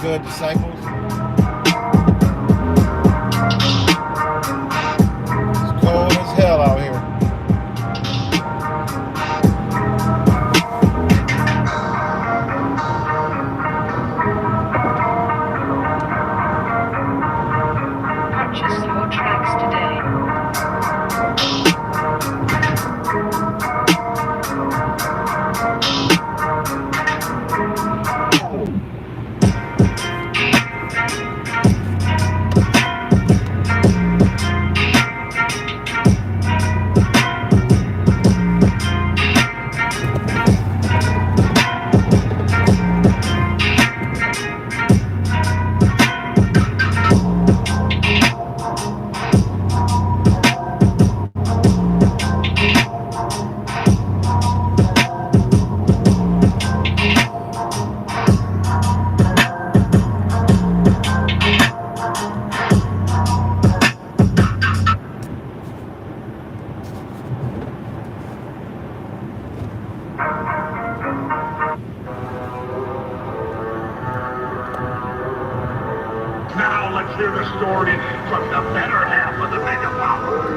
good, disciples? It's cold as hell out here. Purchase your tracks today. Now let's hear the story from the better half of the mega power.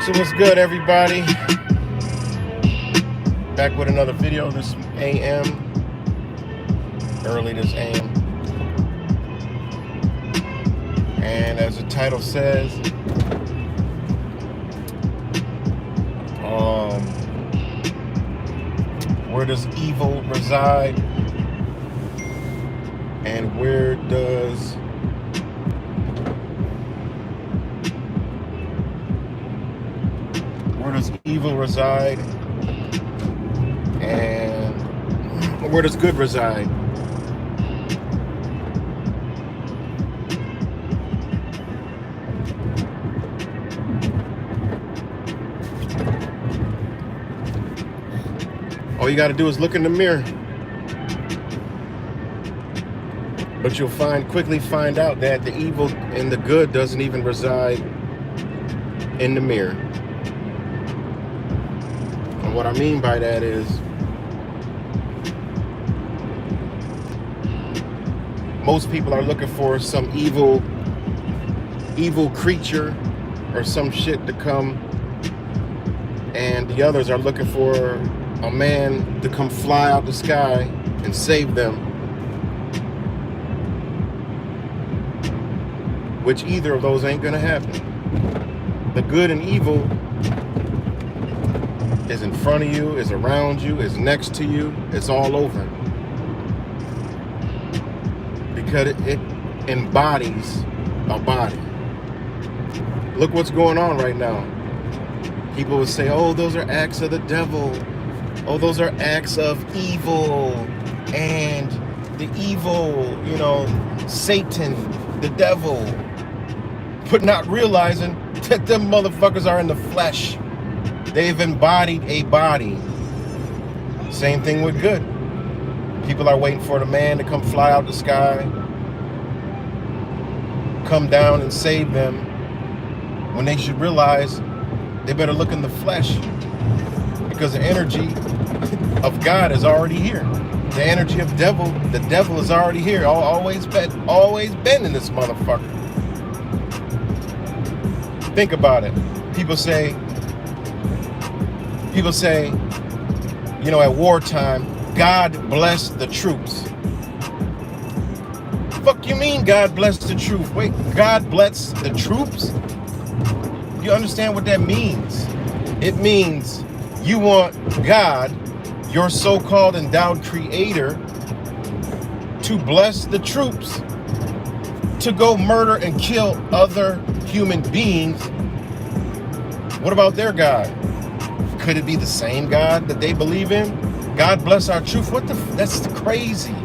So what's good, everybody? Back with another video this AM. Early this AM. And as the title says, where does evil reside? And where does evil reside? And where does good reside? All you got to do is look in the mirror. But you'll quickly find out that the evil and the good doesn't even reside in the mirror. And what I mean by that is, most people are looking for some evil creature or some shit to come, and the others are looking for a man to come fly out the sky and save them. Which either of those ain't gonna happen. The good and evil is in front of you, is around you, is next to you, it's all over. Because it embodies a body. Look what's going on right now. People would say, oh, those are acts of the devil. Oh, those are acts of evil. And the evil, you know, Satan, the devil. But not realizing that them motherfuckers are in the flesh. They've embodied a body. Same thing with good. People are waiting for the man to come fly out the sky, come down and save them, when they should realize they better look in the flesh, because the energy of God is already here. The energy of the devil is already here. Always been in this motherfucker. Think about it. People say, you know, at wartime, God bless the troops. Fuck you mean God bless the troops? Wait, God bless the troops? You understand what that means? It means you want God, your so-called endowed creator, to bless the troops to go murder and kill other human beings. What about their God? Could it be the same God that they believe in? God bless our truth. That's crazy.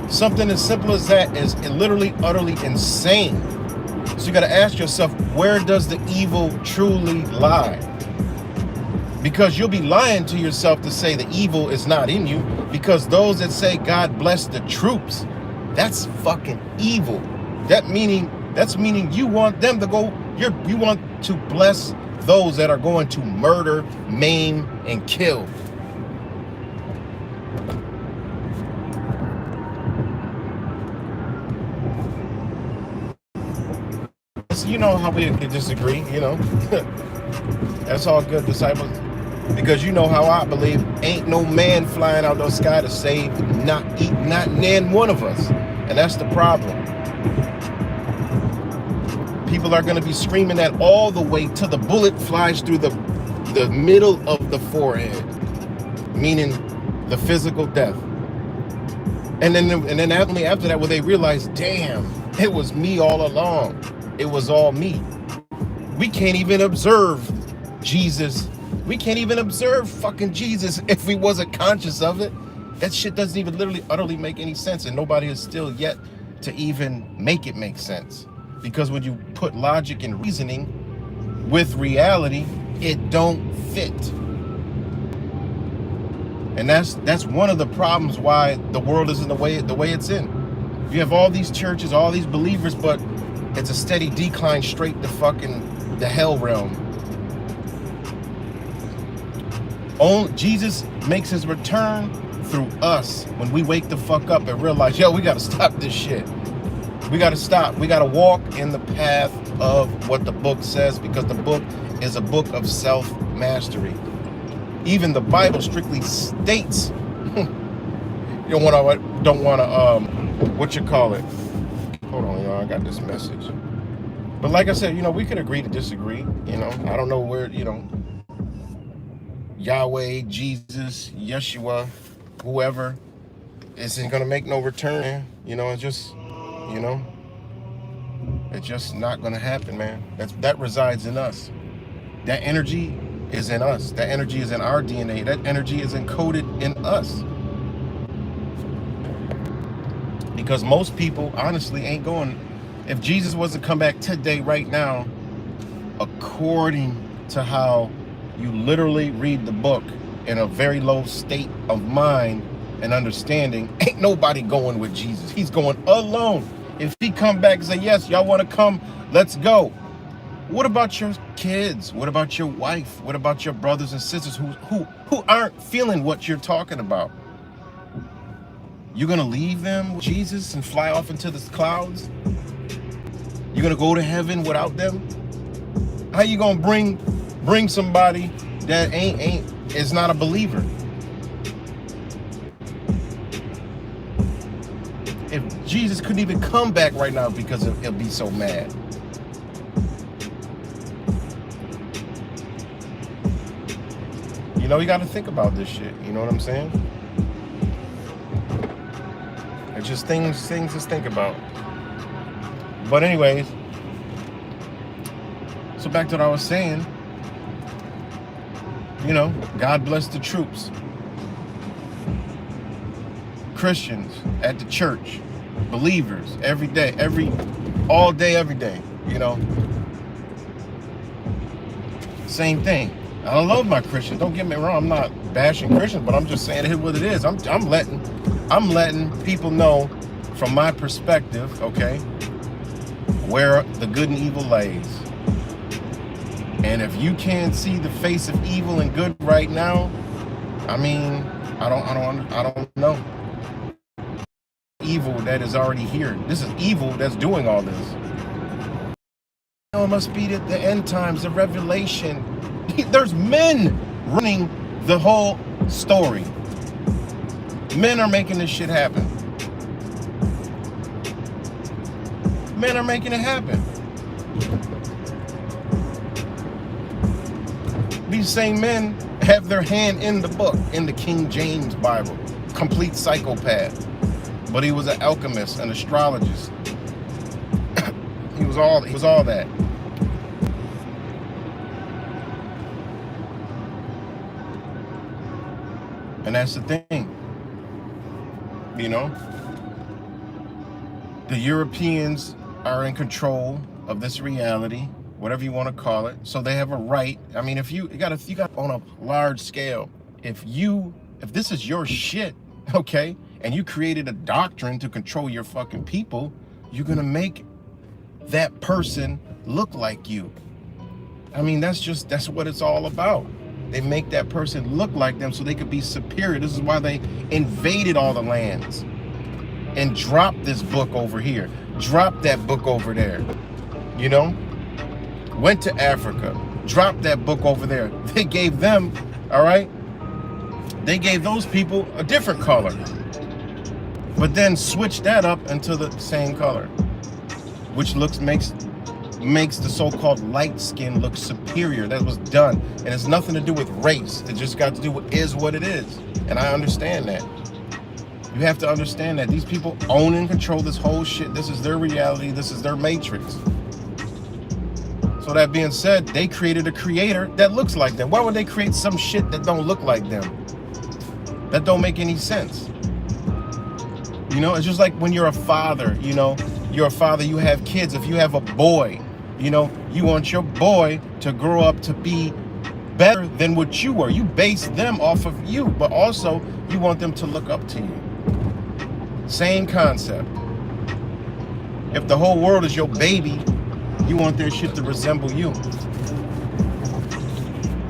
Something as simple as that is literally, utterly insane. So you got to ask yourself, where does the evil truly lie? Because you'll be lying to yourself to say the evil is not in you, because those that say God bless the troops, that's fucking evil. That's meaning you want them to go, you want to bless those that are going to murder, maim, and kill. You know how we disagree, you know. That's all good, disciples. Because you know how I believe ain't no man flying out the sky to save not one of us. And that's the problem. People are going to be screaming that all the way till the bullet flies through the middle of the forehead, meaning the physical death. And then only after that will they realize, damn, it was me all along. It was all me. We can't even observe Jesus. We can't even observe fucking Jesus if we wasn't conscious of it. That shit doesn't even literally utterly make any sense, and nobody is still yet to even make it make sense. Because when you put logic and reasoning with reality, it don't fit. And that's one of the problems why the world is in the way it's in. You have all these churches, all these believers, but it's a steady decline straight to fucking the hell realm. Jesus makes his return through us when we wake the fuck up and realize, yo, we gotta stop this shit. We gotta stop. We gotta walk in the path of what the book says, because the book is a book of self-mastery. Even the Bible strictly states, you don't wanna, what you call it? Hold on, y'all, I got this message. But like I said, you know, we could agree to disagree. You know, I don't know where, you know, Yahweh, Jesus, Yeshua, whoever isn't gonna make no return. You know, it's just, you know, it's just not gonna happen, man. That resides in us. That energy is in us. That energy is in our DNA. That energy is encoded in us. Because most people honestly ain't going. If Jesus was to come back today, right now, according to how you literally read the book in a very low state of mind, and understanding, ain't nobody going with Jesus. He's going alone. If he come back and say, yes, y'all want to come, let's go. What about your kids? What about your wife? What about your brothers and sisters who aren't feeling what you're talking about? You're going to leave them with Jesus and fly off into the clouds? You're going to go to heaven without them? How you going to bring somebody that is not a believer? If Jesus couldn't even come back right now because he'll be so mad. You know, you got to think about this shit. You know what I'm saying? It's just things to think about. But anyways, so back to what I was saying. You know, God bless the troops. Christians at the church, believers every day, all day, every day, you know. Same thing. I love my Christians. Don't get me wrong. I'm not bashing Christians, but I'm just saying it what it is. I'm letting people know from my perspective, okay, where the good and evil lays. And if you can't see the face of evil and good right now, I mean, I don't know. Evil that is already here. This is evil that's doing all this. It must be the end times, the revelation. There's men running the whole story. Men are making this shit happen. Men are making it happen. These same men have their hand in the book, in the King James Bible. Complete psychopath. But he was an alchemist, an astrologist. He was all that. And that's the thing. You know? The Europeans are in control of this reality, whatever you want to call it. So they have a right. I mean, if you got on a large scale, if this is your shit, okay, and you created a doctrine to control your fucking people, you're gonna make that person look like you. I mean, that's what it's all about. They make that person look like them so they could be superior. This is why they invaded all the lands and dropped this book over here, dropped that book over there, you know? Went to Africa, dropped that book over there. They gave them, all right? They gave those people a different color, but then switched that up into the same color, which makes the so-called light skin look superior. That was done, and it's nothing to do with race. It just got to do with is what it is, and I understand that. You have to understand that these people own and control this whole shit. This is their reality. This is their matrix. So that being said, they created a creator that looks like them. Why would they create some shit that don't look like them? That don't make any sense. You know, it's just like when you're a father, you know, you're a father, you have kids. If you have a boy, you know, you want your boy to grow up to be better than what you were. You base them off of you, but also you want them to look up to you. Same concept. If the whole world is your baby, you want their shit to resemble you.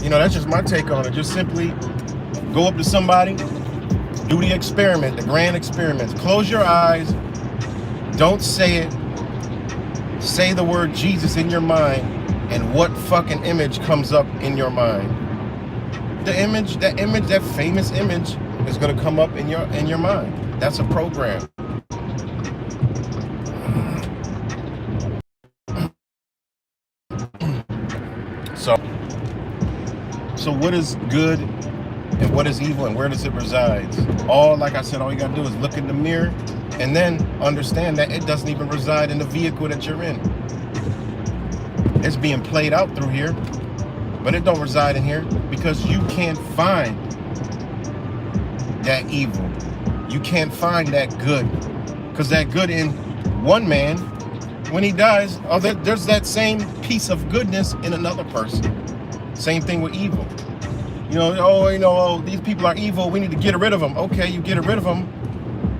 You know, that's just my take on it. Just simply go up to somebody, do the experiment, the grand experiment. Close your eyes. Don't say it. Say the word Jesus in your mind, and what fucking image comes up in your mind? That famous image is gonna come up in your mind. That's a program. So what is good and what is evil and where does it reside? Like I said, all you gotta do is look in the mirror and then understand that it doesn't even reside in the vehicle that you're in. It's being played out through here, but it don't reside in here because you can't find that evil. You can't find that good, because that good in one man, when he dies, there's that same piece of goodness in another person. Same thing with evil. You know, oh, oh, these people are evil. We need to get rid of them. Okay, you get rid of them.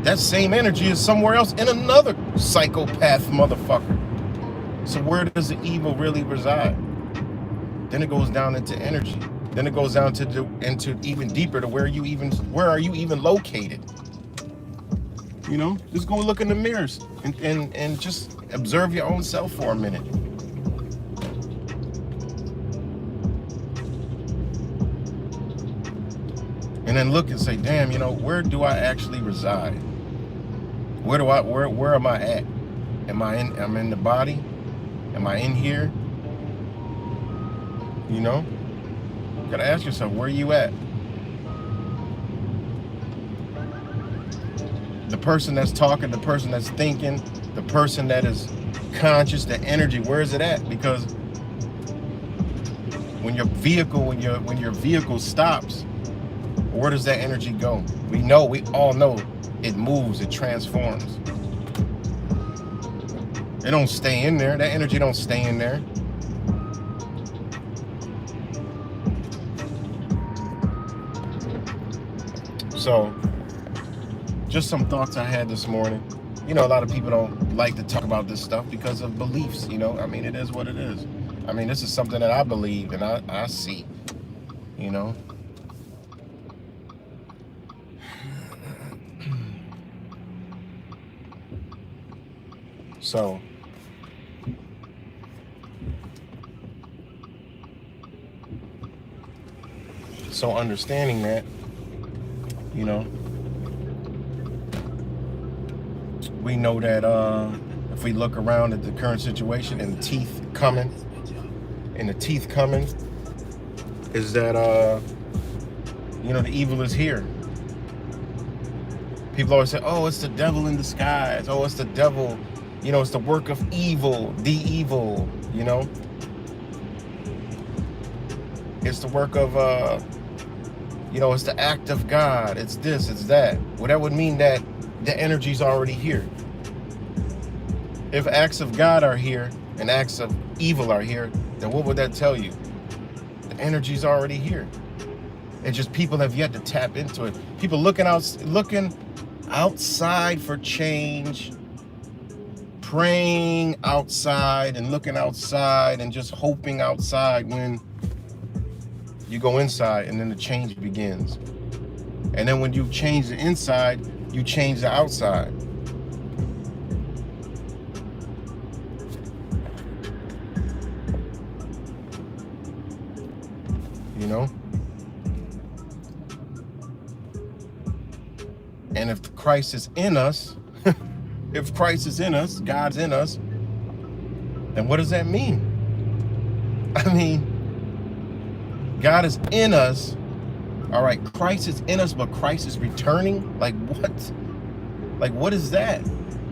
That same energy is somewhere else in another psychopath motherfucker. So where does the evil really reside? Then it goes down into energy. Then it goes down into even deeper to where are you even located? You know, just go look in the mirrors and just observe your own self for a minute. And then look and say, damn, you know, where do I actually reside? Where am I at? I'm in the body? Am I in here? You know? You gotta ask yourself, where are you at? The person that's talking, the person that's thinking, the person that is conscious, the energy, where is it at? Because when your vehicle stops, where does that energy go? We all know it moves, it transforms. It don't stay in there. That energy don't stay in there. So, just some thoughts I had this morning. You know, a lot of people don't like to talk about this stuff because of beliefs, you know. I mean, it is what it is. I mean, this is something that I believe and I see, you know. So understanding that, you know, we know that if we look around at the current situation and the teeth coming, is that, you know, the evil is here. People always say, oh, it's the devil in disguise. Oh, it's the devil. You know, it's the work of evil, the evil, you know. It's the work of, you know, it's the act of God. It's this, it's that. Well, that would mean that the energy's already here. If acts of God are here and acts of evil are here, then what would that tell you? The energy's already here. It's just people have yet to tap into it. People looking outside for change, praying outside and looking outside and just hoping outside, when you go inside and then the change begins. And then when you change the inside, you change the outside. You know? And if Christ is in us, if Christ is in us, God's in us, then what does that mean? I mean, God is in us. All right, Christ is in us, but Christ is returning? Like what? Like what is that?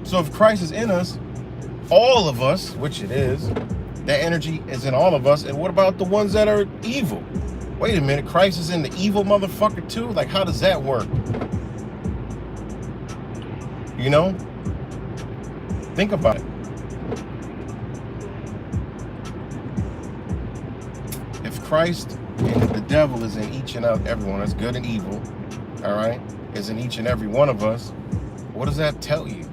So if Christ is in us, all of us, which it is, that energy is in all of us. And what about the ones that are evil? Wait a minute, Christ is in the evil motherfucker too? Like how does that work? You know? Think about it. If Christ and the devil is in each and every one, that's good and evil, all right, is in each and every one of us, what does that tell you?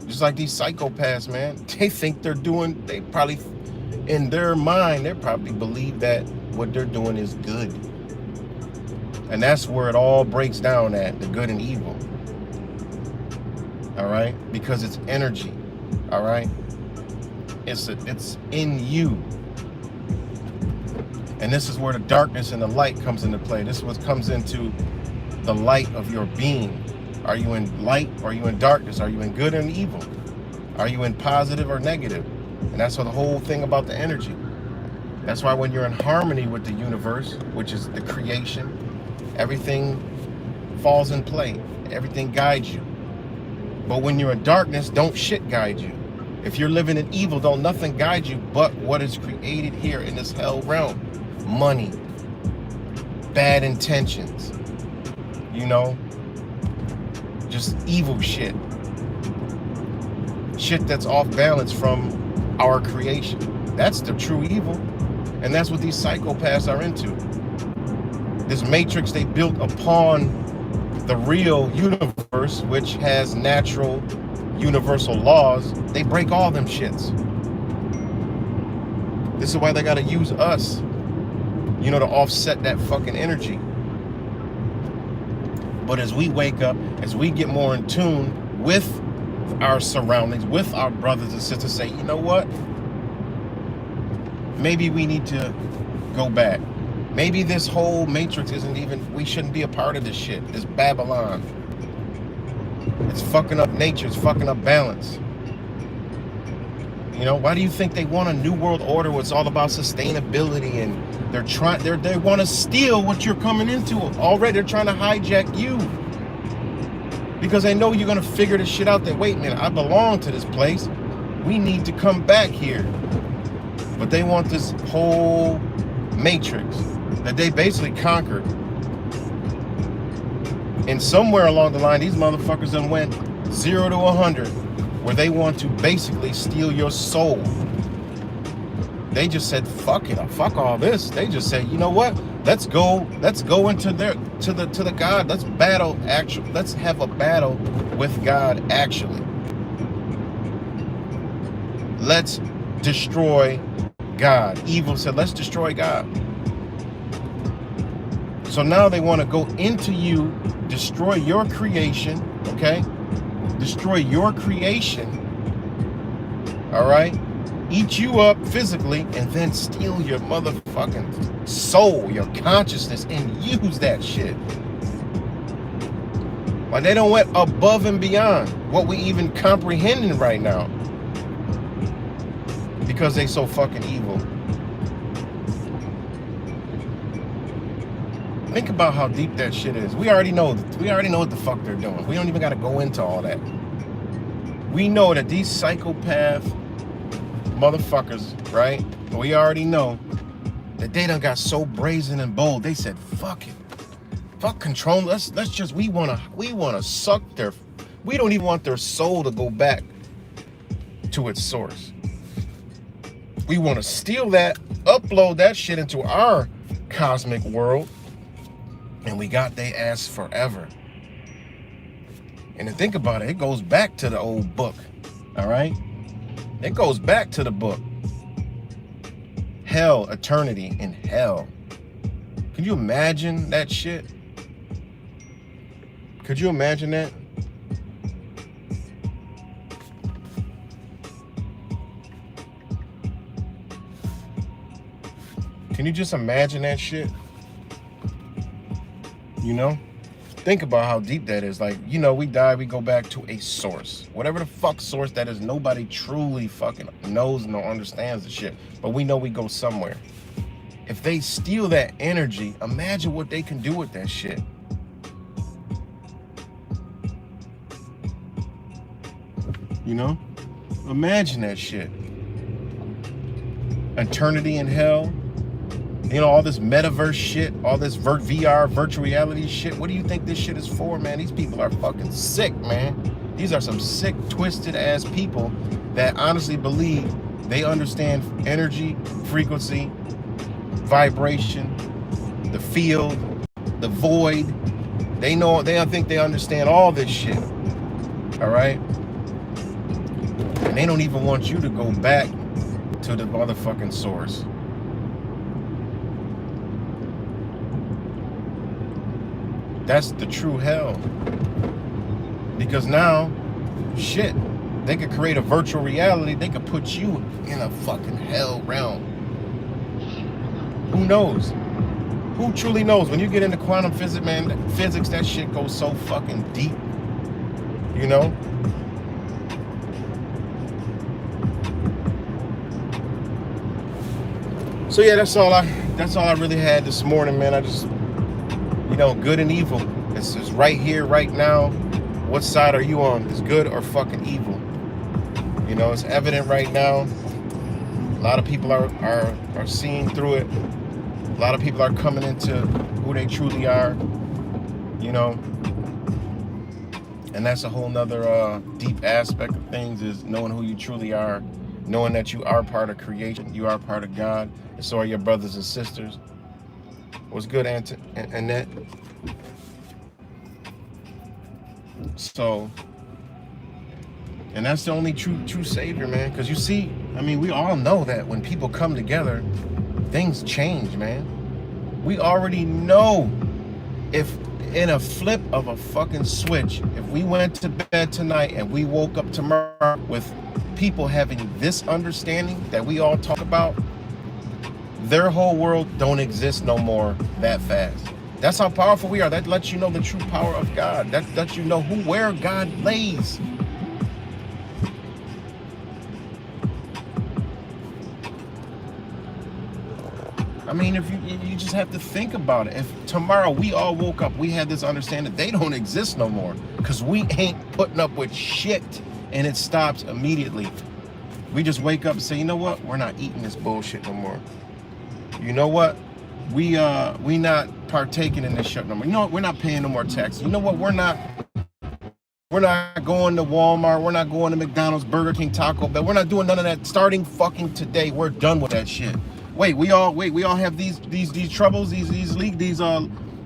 Just like these psychopaths, man, they probably, in their mind, they probably believe that what they're doing is good. And that's where it all breaks down at, the good and evil. All right? Because it's energy. All right? It's in you. And this is where the darkness and the light comes into play. This is what comes into the light of your being. Are you in light or are you in darkness? Are you in good and evil? Are you in positive or negative? And that's what the whole thing about the energy. That's why when you're in harmony with the universe, which is the creation, everything falls in play. Everything guides you. But when you're in darkness, don't shit guide you. If you're living in evil, don't nothing guide you but what is created here in this hell realm. Money, bad intentions, you know, just evil shit. Shit that's off balance from our creation. That's the true evil. And that's what these psychopaths are into. This matrix they built upon the real universe, which has natural universal laws, they break all them shits. This is why they gotta use us, you know, to offset that fucking energy. But as we wake up, as we get more in tune with our surroundings, with our brothers and sisters, say, you know what? Maybe we need to go back. Maybe this whole matrix isn't even, we shouldn't be a part of this shit, this Babylon. It's fucking up nature, it's fucking up balance. You know, why do you think they want a new world order where it's all about sustainability, and they want to steal what you're coming into already? They're trying to hijack you. Because they know you're going to figure this shit out. That, wait a minute, I belong to this place. We need to come back here. But they want this whole matrix that they basically conquered. And somewhere along the line, these motherfuckers done went 0 to 100, where they want to basically steal your soul. They just said, fuck it, fuck all this. They just said, you know what? Let's go into the God. Let's battle let's have a battle with God actually. Let's destroy God. Evil said, let's destroy God. So now they want to go into you, destroy your creation, okay? Destroy your creation, all right? Eat you up physically, and then steal your motherfucking soul, your consciousness, and use that shit. Like, they don't went above and beyond what we even comprehending right now, because they so fucking evil. Think about how deep that shit is. We already know what the fuck they're doing. We don't even got to go into all that. We know that these psychopath motherfuckers, right? We already know that they done got so brazen and bold. They said, fuck it. Fuck control. Let's just, we wanna suck their, we don't even want their soul to go back to its source. We want to steal that, upload that shit into our cosmic world, and we got they ass forever. And to think about it, it goes back to the old book, all right? It goes back to the book. Hell, eternity in hell. Can you imagine that shit? Could you imagine that? Can you just imagine that shit? You know? Think about how deep that is. Like, you know, we die, we go back to a source. Whatever the fuck source that is, nobody truly fucking knows nor understands the shit. But we know we go somewhere. If they steal that energy, imagine what they can do with that shit. You know? Imagine that shit. Eternity in hell. You know, all this metaverse shit, all this VR, virtual reality shit. What do you think this shit is for, man? These people are fucking sick, man. These are some sick, twisted ass people that honestly believe they understand energy, frequency, vibration, the field, the void. They think they understand all this shit. All right? And they don't even want you to go back to the motherfucking source. That's the true hell. Because now, shit, they could create a virtual reality. They could put you in a fucking hell realm. Who knows? Who truly knows? When you get into quantum physics, man, physics, that shit goes so fucking deep. You know? So yeah, that's all I really had this morning, man. I just, you know, good and evil. It's right here, right now. What side are you on? Is good or fucking evil? You know, it's evident right now. A lot of people are seeing through it. A lot of people are coming into who they truly are. You know, and that's a whole nother deep aspect of things, is knowing who you truly are knowing that you are part of creation, you are part of God, and so are your brothers and sisters. What's good, Annette? So, and that's the only true savior, man. Because you see, I mean, we all know that when people come together, things change, man. We already know if in a flip of a fucking switch, if we went to bed tonight and we woke up tomorrow with people having this understanding that we all talk about, their whole world don't exist no more that fast. That's how powerful we are. That lets you know the true power of God. That lets you know where God lays. I mean, if you just have to think about it. If tomorrow we all woke up, we had this understanding, they don't exist no more because we ain't putting up with shit, and it stops immediately. We just wake up and say, you know what? We're not eating this bullshit no more. You know what? We not partaking in this shit no more. You know what? We're not paying no more taxes. You know what? We're not going to Walmart. We're not going to McDonald's, Burger King, Taco Bell. We're not doing none of that. Starting fucking today, we're done with that shit. Wait, we all have these troubles, these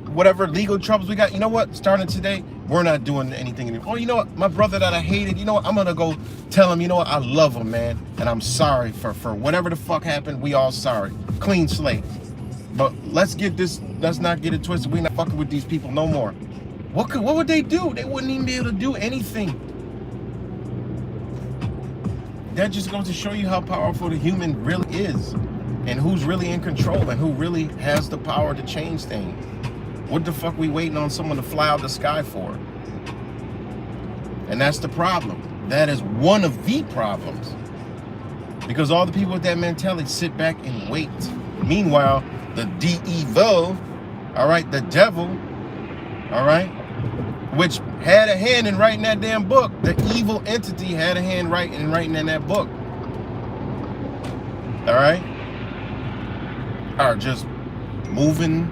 whatever legal troubles we got. You know what? Starting today, we're not doing anything anymore. Oh, you know what? My brother that I hated, you know what? I'm gonna go tell him, you know what? I love him, man, and I'm sorry for whatever the fuck happened. We all sorry. Clean slate. But let's not get it twisted. We're not fucking with these people no more. What would they do? They wouldn't even be able to do anything. That just goes to show you how powerful the human really is, and who's really in control, and who really has the power to change things. What the fuck we waiting on someone to fly out the sky for? And that's the problem. That is one of the problems. Because all the people with that mentality sit back and wait. Meanwhile, the devil, all right, the devil, all right, which had a hand in writing that damn book. The evil entity had a hand in writing in that book. All right, are just moving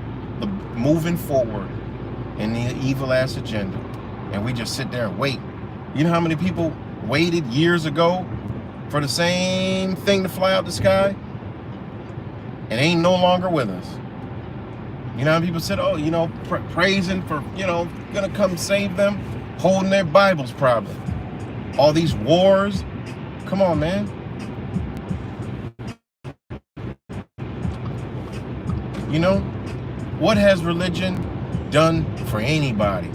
forward in the evil ass agenda, and we just sit there and wait. You know how many people waited years ago for the same thing to fly out the sky and ain't no longer with us? You know how people said, oh, you know, praising for, you know, gonna come save them, holding their Bibles probably. All these wars. Come on, man. You know, what has religion done for anybody?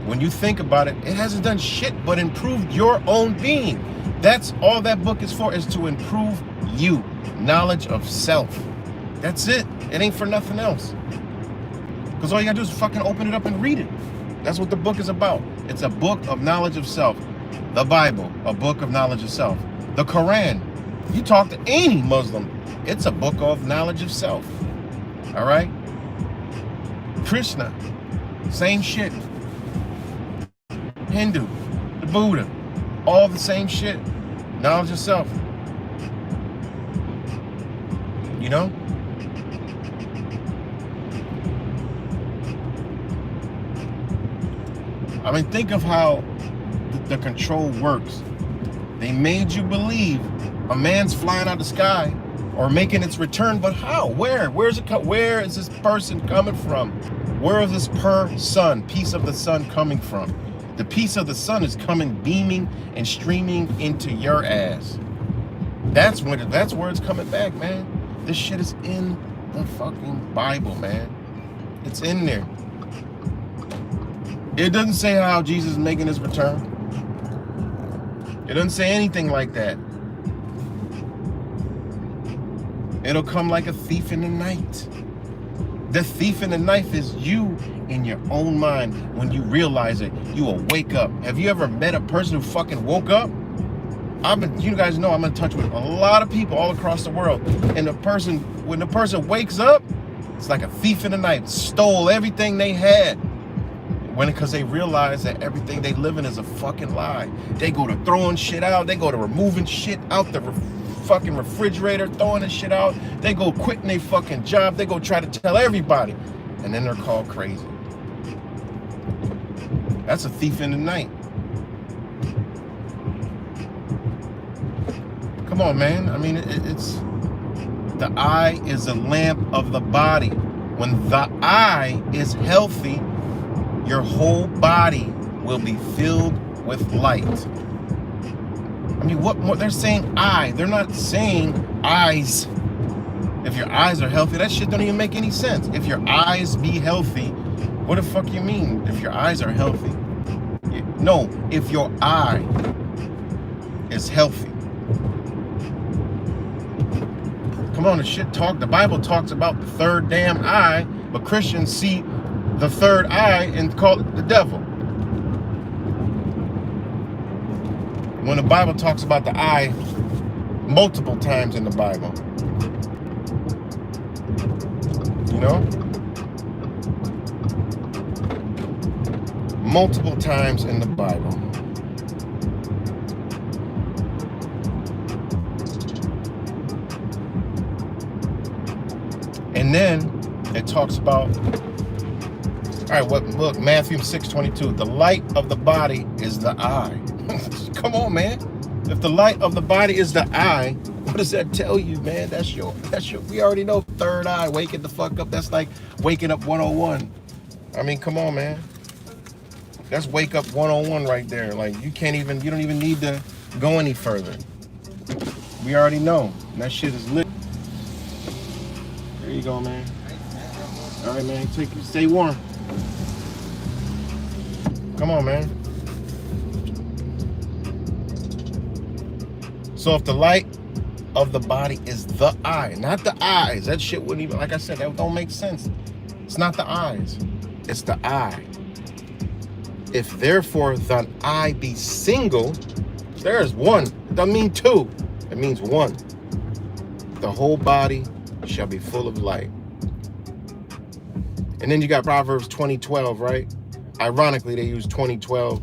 When you think about it, it hasn't done shit but improved your own being. That's all that book is for, is to improve you. Knowledge of self. That's it. It ain't for nothing else. Because all you gotta do is fucking open it up and read it. That's what the book is about. It's a book of knowledge of self. The Bible, a book of knowledge of self. The Quran, you talk to any Muslim, it's a book of knowledge of self. All right? Krishna, same shit. Hindu, the Buddha, all the same shit. Knowledge of self. You know? I mean, think of how the control works. They made you believe a man's flying out the sky or making its return, but how? Where? Where is this person coming from? Where is this piece of the sun coming from? The piece of the sun is coming, beaming and streaming into your ass. That's where it's coming back, man. This shit is in the fucking Bible, man. It's in there. It doesn't say how Jesus is making his return. It doesn't say anything like that. It'll come like a thief in the night. The thief in the night is you in your own mind. When you realize it, you will wake up. Have you ever met a person who fucking woke up? You guys know I'm in touch with a lot of people all across the world. And when the person wakes up, it's like a thief in the night. Stole everything they had. Because they realize that everything they live in is a fucking lie. They go to throwing shit out. They go to removing shit out the fucking refrigerator, throwing the shit out. They go quitting their fucking job. They go try to tell everybody. And then they're called crazy. That's a thief in the night. Come on, man. I mean, it's the eye is a lamp of the body. When the eye is healthy, your whole body will be filled with light. I mean, what they're saying eye. They're not saying eyes. If your eyes are healthy, that shit don't even make any sense. If your eyes be healthy, what the fuck you mean? If your eyes are healthy? No, if your eye is healthy. Come on, the Bible talks about the third damn eye, but Christians see the third eye and call it the devil. When the Bible talks about the eye multiple times in the Bible. You know? Multiple times in the Bible. And then it talks about, all right, look, Matthew 6:22. The light of the body is the eye. Come on, man. If the light of the body is the eye, what does that tell you, man? That's your, we already know third eye, waking the fuck up. That's like waking up 101. I mean, come on, man. That's wake up 101 right there. Like, you don't even need to go any further. We already know. And that shit is lit. There you go, man. All right, man. Stay warm. Come on, man. So if the light of the body is the eye, not the eyes, that shit wouldn't even, like I said, that don't make sense. It's not the eyes, it's the eye. If therefore the eye be single, there's one. It doesn't mean two, it means one. The whole body shall be full of light. And then you got Proverbs 20:12, right? Ironically, they use 20:12.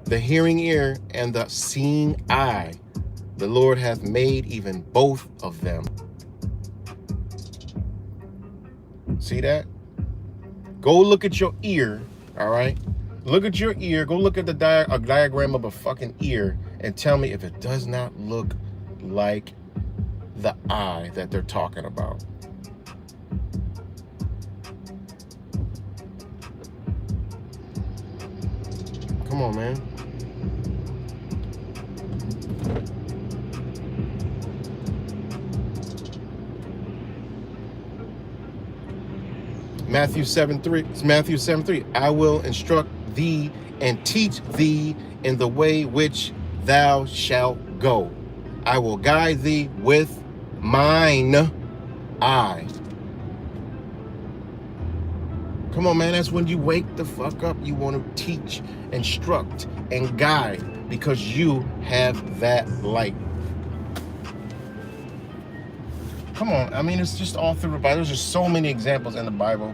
The hearing ear and the seeing eye, the Lord hath made even both of them. See that? Go look at your ear, all right? Look at your ear. Go look at a diagram of a fucking ear and tell me if it does not look like the eye that they're talking about. Come on, man. Matthew 7:3. I will instruct thee and teach thee in the way which thou shalt go. I will guide thee with mine eye. Come on, man. That's when you wake the fuck up. You want to teach, instruct, and guide because you have that light. Come on. I mean, it's just all through the Bible. There's just so many examples in the Bible.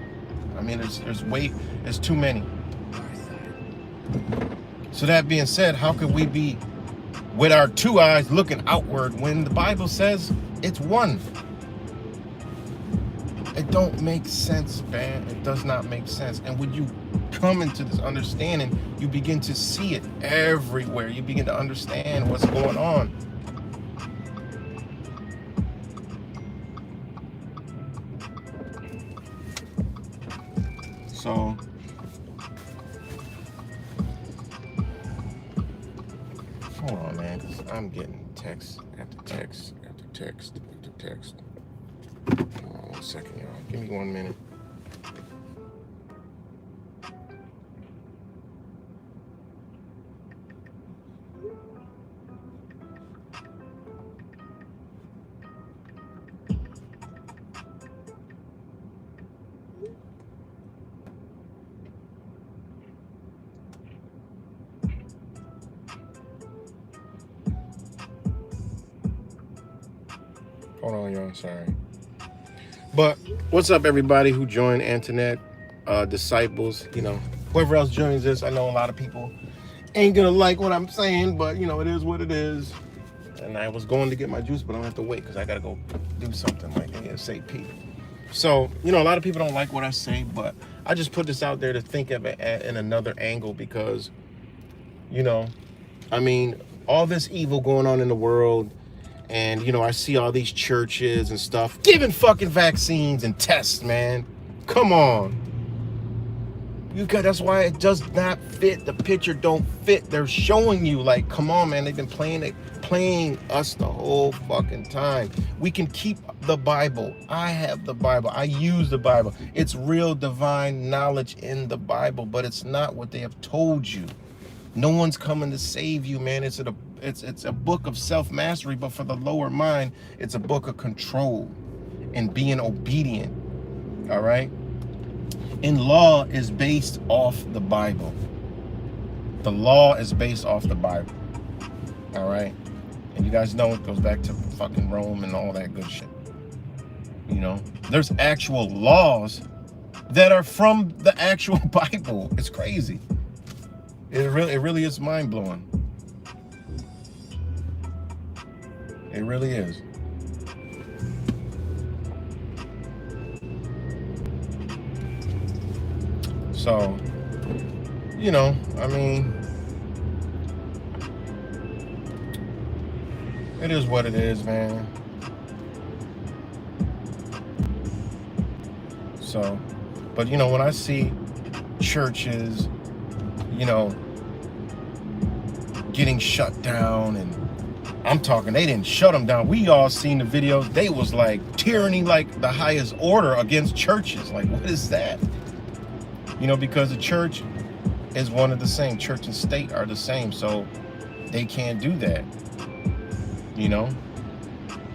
I mean, there's too many. So that being said, how could we be with our two eyes looking outward when the Bible says it's one? It don't make sense, man. It does not make sense. And when you come into this understanding, you begin to see it everywhere. You begin to understand what's going on. So, hold on, man, 'cause I'm getting text after text after text after text. Hold on 1 second, y'all. Give me 1 minute. Hold on, y'all. Sorry. But what's up, everybody who joined, Antoinette, disciples, whoever else joins this. I know a lot of people ain't gonna like what I'm saying, but it is what it is. And I was going to get my juice, but I don't have to wait because I gotta go do something like ASAP. So, a lot of people don't like what I say, but I just put this out there to think of it in another angle because, I mean, all this evil going on in the world, And, you know, I see all these churches and stuff giving fucking vaccines and tests, man. Come on. That's why it does not fit. The picture don't fit. They're showing you, like, come on, man. They've been playing us the whole fucking time. We can keep the Bible. I have the Bible. I use the Bible. It's real divine knowledge in the Bible, but it's not what they have told you. No one's coming to save you, man. It's a book of self-mastery, but for the lower mind, it's a book of control and being obedient. All right? And law is based off the Bible. The law is based off the Bible. All right? And you guys know it goes back to fucking Rome and all that good shit. You know? There's actual laws that are from the actual Bible. It's crazy. It really is mind-blowing. It really is. So, you know, I mean, it is what it is, man. So, but you know, when I see churches, you know, getting shut down, and I'm talking, they didn't shut them down. We all seen the videos. They was like tyranny, like the highest order against churches. Like, what is that? You know, because the church is one of the same. Church and state are the same, so they can't do that. You know,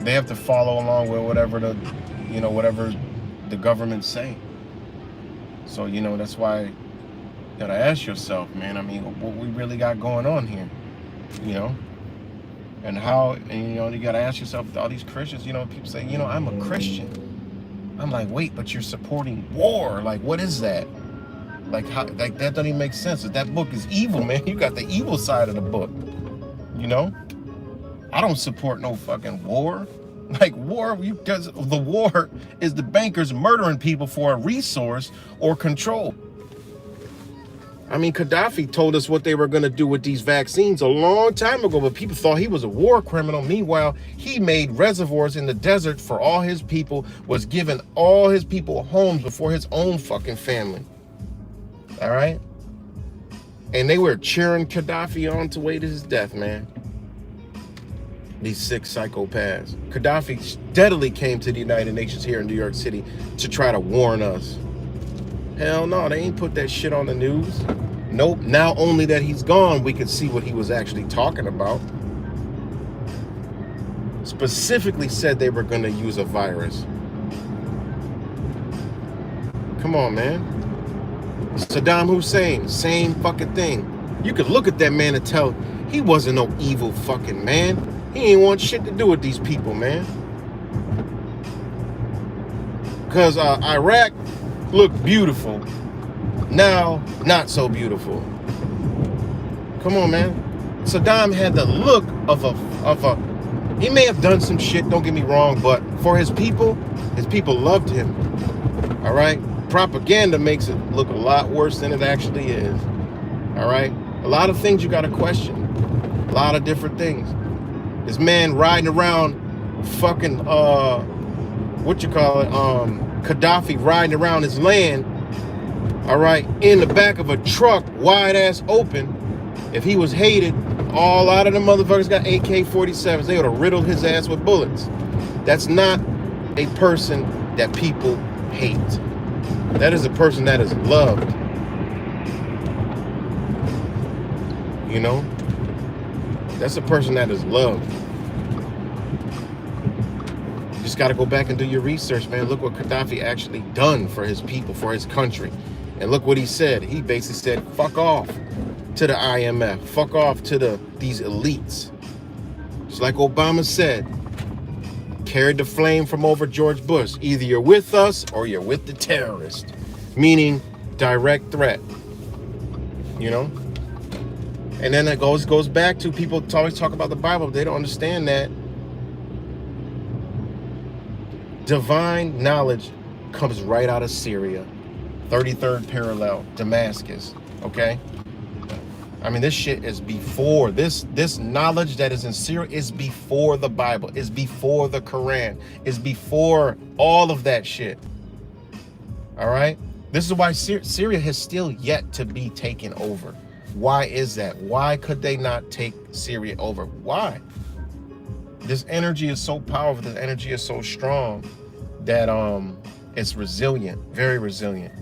they have to follow along with whatever the government's saying. So, you know, that's why you gotta ask yourself, man, I mean, what we really got going on here, you know? And you know, you gotta ask yourself, all these Christians, you know, people say, you know, I'm a Christian. I'm like, wait, but you're supporting war. Like, what is that? Like, that doesn't even make sense. If that book is evil, man, you got the evil side of the book, you know? I don't support no fucking war. Like, war, because the war is the bankers murdering people for a resource or control. I mean, Gaddafi told us what they were going to do with these vaccines a long time ago, but people thought he was a war criminal. Meanwhile, he made reservoirs in the desert for all his people, was giving all his people homes before his own fucking family. All right? And they were cheering Gaddafi on to way to his death, man. These sick psychopaths. Gaddafi steadily came to the United Nations here in New York City to try to warn us. Hell no, they ain't put that shit on the news. Nope. Now only that he's gone, we can see what he was actually talking about. Specifically said they were going to use a virus. Come on, man. Saddam Hussein, same fucking thing. You could look at that man and tell he wasn't no evil fucking man. He ain't want shit to do with these people, man. Because Iraq looked beautiful. Now, not so beautiful. Come on, man. Saddam had the look of a. He may have done some shit, don't get me wrong, but for his people loved him. All right? Propaganda makes it look a lot worse than it actually is. All right? A lot of things you got to question. A lot of different things. This man riding around fucking, Gaddafi riding around his land, all right, in the back of a truck, wide ass open. If he was hated, a lot of the motherfuckers got AK-47s. They would have riddled his ass with bullets. That's not a person that people hate. That is a person that is loved. You know? That's a person that is loved. You just got to go back and do your research, man. Look what Gaddafi actually done for his people, for his country. And look what he said. He basically said, fuck off to the IMF. Fuck off to these elites. Just like Obama said, carried the flame from over George Bush. Either you're with us or you're with the terrorist. Meaning direct threat. You know? And then it goes back to people always talk about the Bible, but they don't understand that divine knowledge comes right out of Syria. 33rd parallel, Damascus. Okay? I mean, this shit is before this knowledge that is in Syria is before the Bible, is before the Quran, is before all of that shit. All right? This is why Syria has still yet to be taken over. Why is that? Why could they not take Syria over? Why? This energy is so powerful, this energy is so strong that it's resilient, very resilient.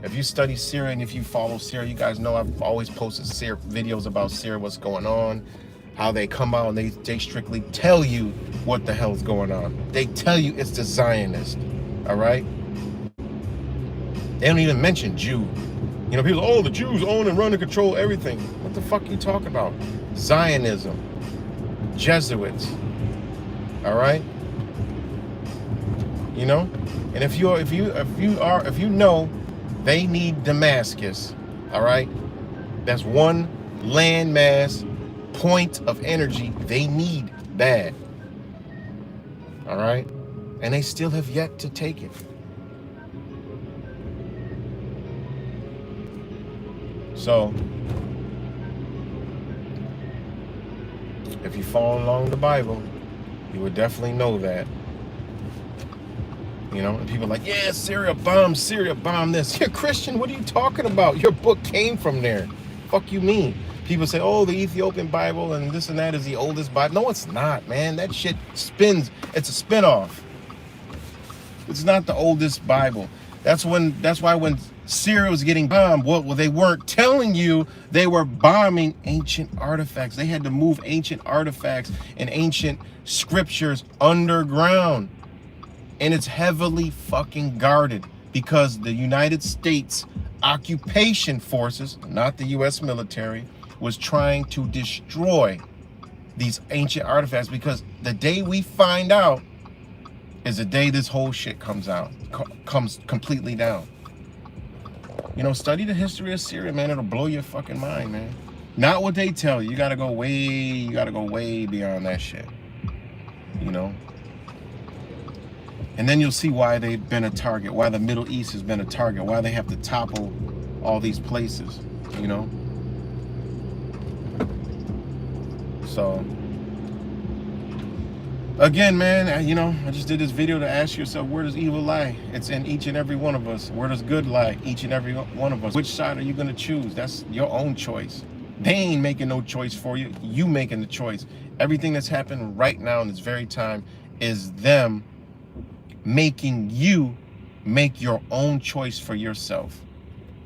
If you study Syria and if you follow Syria, you guys know I've always posted videos about Syria, what's going on, how they come out and they strictly tell you what the hell's going on. They tell you it's the Zionist, all right? They don't even mention Jew. You know, people, oh, the Jews own and run and control everything. What the fuck are you talking about? Zionism, Jesuits, all right? You know, and if you know, they need Damascus, all right? That's one landmass point of energy they need bad, all right? And they still have yet to take it. So, if you follow along the Bible, you would definitely know that. You know, and people are like, yeah, Syria bomb this. You're Christian, what are you talking about? Your book came from there. Fuck you mean? People say, oh, the Ethiopian Bible and this and that is the oldest Bible. No, it's not, man. That shit spins. It's a spinoff. It's not the oldest Bible. That's why when Syria was getting bombed, well, they weren't telling you they were bombing ancient artifacts. They had to move ancient artifacts and ancient scriptures underground. And it's heavily fucking guarded because the United States occupation forces, not the US military, was trying to destroy these ancient artifacts, because the day we find out is the day this whole shit comes completely down. You know, study the history of Syria, man. It'll blow your fucking mind, man. Not what they tell you. You gotta go way beyond that shit. You know? And then you'll see why they've been a target, why the Middle East has been a target, why they have to topple all these places, you know? So, again, man, you know, I just did this video to ask yourself, where does evil lie? It's in each and every one of us. Where does good lie? Each and every one of us. Which side are you going to choose? That's your own choice. They ain't making no choice for you. You making the choice. Everything that's happening right now in this very time is them making you make your own choice for yourself.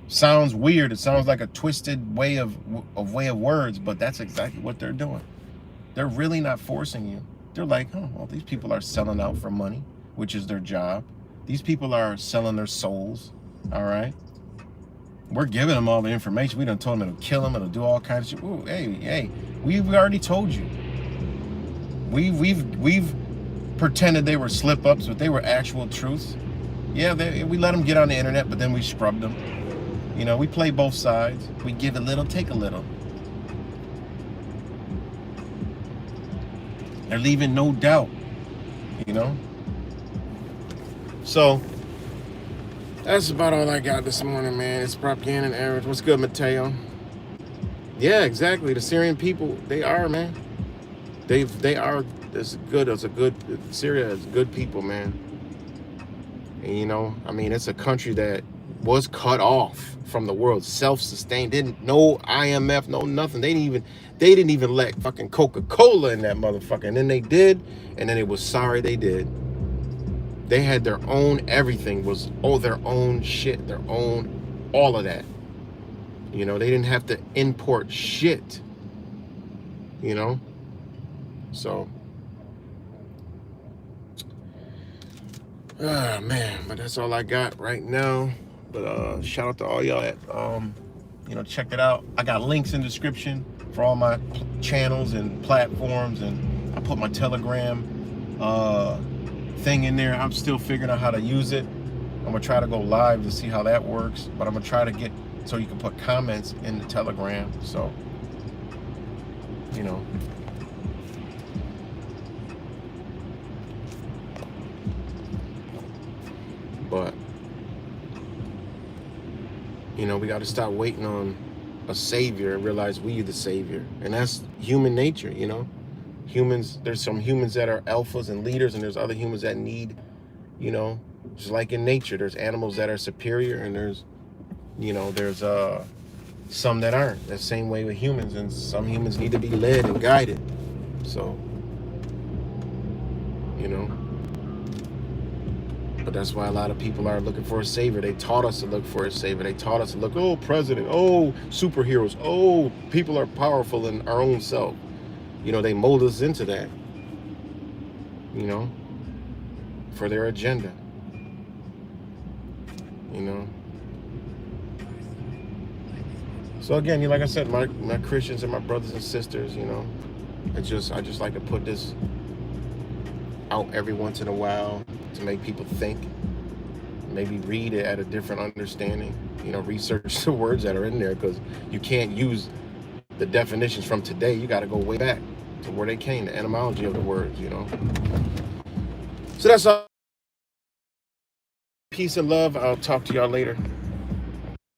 Sounds weird. It sounds like a twisted way of words, but that's exactly what they're doing. They're really not forcing you. They're like, oh, well, these people are selling out for money, which is their job. These people are selling their souls, all right? We're giving them all the information. We done told them it'll kill them, it'll do all kinds of shit. Ooh, hey, we've already told you. We've pretended they were slip-ups, but they were actual truths. Yeah, we let them get on the internet, but then we scrubbed them. You know, we play both sides. We give a little, take a little. They're leaving no doubt, you know? So, that's about all I got this morning, man. It's propaganda and errors. What's good, Mateo? Yeah, exactly. The Syrian people, they are, man. They are. Syria is good people, man. And, you know, I mean, it's a country that was cut off from the world, self-sustained, no IMF, no nothing. They didn't even let fucking Coca-Cola in that motherfucker. And then they did, and then it was sorry they did. They had their own, everything was their own shit, their own, all of that. You know, they didn't have to import shit, you know? So, man, but that's all I got right now. But shout out to all y'all that you know, check it out. I got links in the description for all my channels and platforms, and I put my Telegram thing in there. I'm still figuring out how to use it. I'm gonna try to go live to see how that works, but I'm gonna try to get so you can put comments in the Telegram. So, you know. But, you know, we got to stop waiting on a savior and realize we are the savior. And that's human nature, you know. Humans, there's some humans that are alphas and leaders, and there's other humans that need, you know, just like in nature, there's animals that are superior, and there's, you know, there's some that aren't. The same way with humans, and some humans need to be led and guided. So, you know, but that's why a lot of people are looking for a savior. They taught us to look for a savior. They taught us to look, oh, president, oh, superheroes, oh, people are powerful in our own self. You know, they mold us into that, you know, for their agenda, you know. So again, like I said, my Christians and my brothers and sisters, you know, I just like to put this out every once in a while to make people think, maybe read it at a different understanding, you know, research the words that are in there, because you can't use the definitions from today. You got to go way back to where they came, the etymology of the words, you know. So that's all. Peace and love. I'll talk to y'all later.